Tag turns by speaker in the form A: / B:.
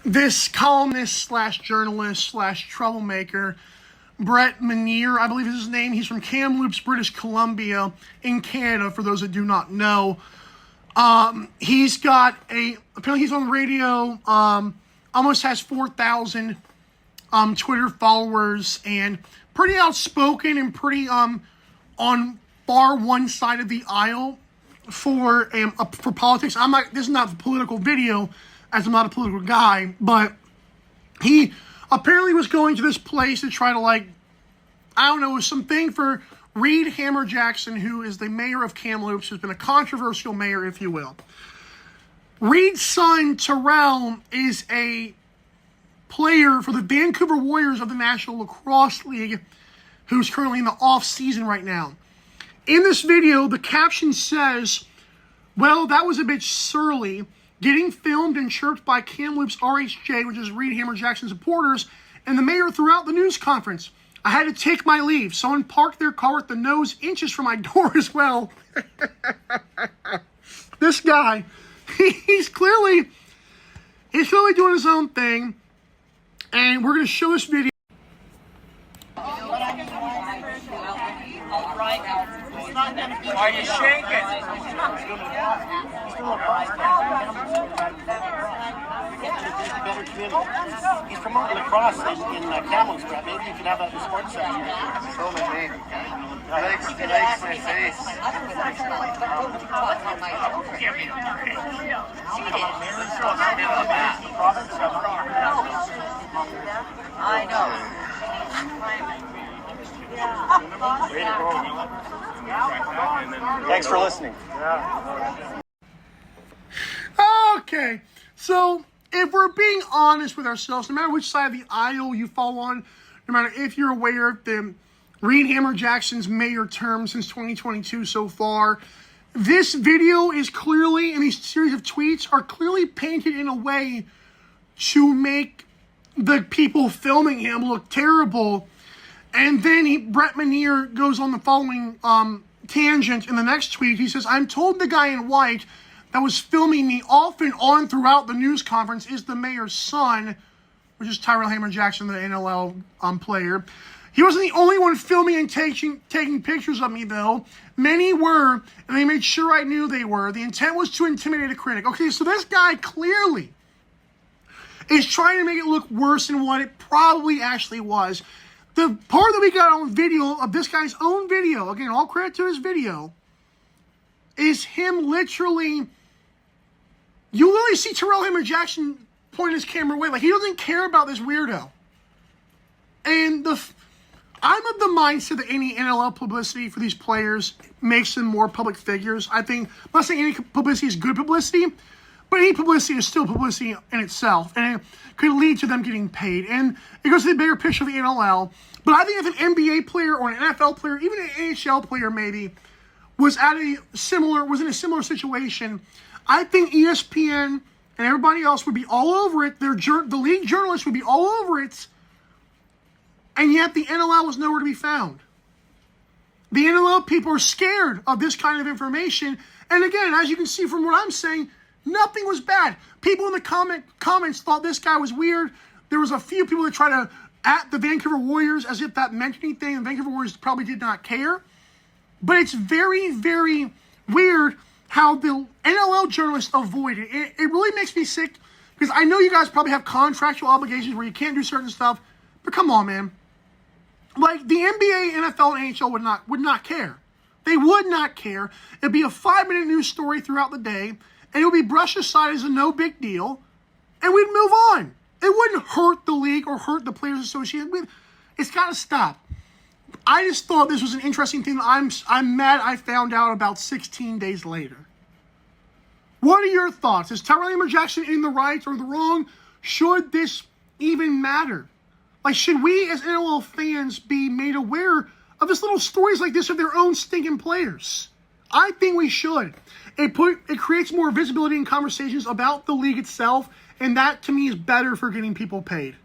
A: this columnist slash journalist slash troublemaker, Brett Manier, I believe is his name. He's from Kamloops, British Columbia in Canada, for those that do not know. He's got apparently he's on radio, almost has 4,000 Twitter followers, and pretty outspoken and pretty on far one side of the aisle for politics. This is not a political video, as I'm not a political guy, but he apparently was going to this place to try to, like, I don't know, it was something for Reed Hamer-Jackson, who is the mayor of Kamloops, who's been a controversial mayor, if you will. Reed's son, Tyrell, is a player for the Vancouver Warriors of the National Lacrosse League, who's currently in the off-season right now. In this video, the caption says, "Well, that was a bit surly, getting filmed and chirped by Kamloops RHJ, which is Reed Hamer-Jackson supporters, and the mayor throughout the news conference. I had to take my leave. Someone parked their car with the nose inches from my door as well." This guy, he's clearly doing his own thing, and we're going to show this video.
B: Are you shaking?
C: He's promoting lacrosse in Kamloops, Brett. Maybe you could have that in the sports section.
D: So many. He likes my face.
B: I know.
C: Thanks for listening.
A: Okay, so if we're being honest with ourselves, no matter which side of the aisle you fall on, no matter if you're aware of the Reed Hamer-Jackson's mayor term since 2022 so far, this video is clearly, and these series of tweets are clearly painted in a way to make the people filming him look terrible. And then Brett Manier goes on the following tangent in the next tweet. He says, "I'm told the guy in white that was filming me off and on throughout the news conference is the mayor's son," which is Tyrell Hamer-Jackson, the NLL player. "He wasn't the only one filming and taking pictures of me, though. Many were, and they made sure I knew they were. The intent was to intimidate a critic." Okay, so this guy clearly is trying to make it look worse than what it probably actually was. The part that we got on video of this guy's own video, again, all credit to his video, is him literally, you literally see Tyrell Hamer-Jackson point his camera away. Like, he doesn't care about this weirdo. And I'm of the mindset that any NLL publicity for these players makes them more public figures. I'm not saying any publicity is good publicity, but any publicity is still publicity in itself, and it could lead to them getting paid. And it goes to the bigger picture of the NLL. But I think if an NBA player or an NFL player, even an NHL player maybe, was in a similar situation, I think ESPN and everybody else would be all over it. The league journalists would be all over it, and yet the NLL was nowhere to be found. The NLL people are scared of this kind of information, and again, as you can see from what I'm saying, nothing was bad. People in the comments thought this guy was weird. There was a few people that tried to at the Vancouver Warriors as if that meant anything. The Vancouver Warriors probably did not care. But it's very, very weird how the NLL journalists avoid it. It really makes me sick, because I know you guys probably have contractual obligations where you can't do certain stuff. But come on, man. Like, the NBA, NFL, and NHL would not care. They would not care. It'd be a 5-minute news story throughout the day, and it would be brushed aside as a no big deal, and we'd move on. It wouldn't hurt the league or hurt the players associated with. It's got to stop. I just thought this was an interesting thing. I'm mad I found out about 16 days later. What are your thoughts? Is Tyrell Hamer-Jackson in the right or the wrong? Should this even matter? Like, should we as NLL fans be made aware of just little stories like this of their own stinking players? I think we should. It creates more visibility in conversations about the league itself, and that, to me, is better for getting people paid.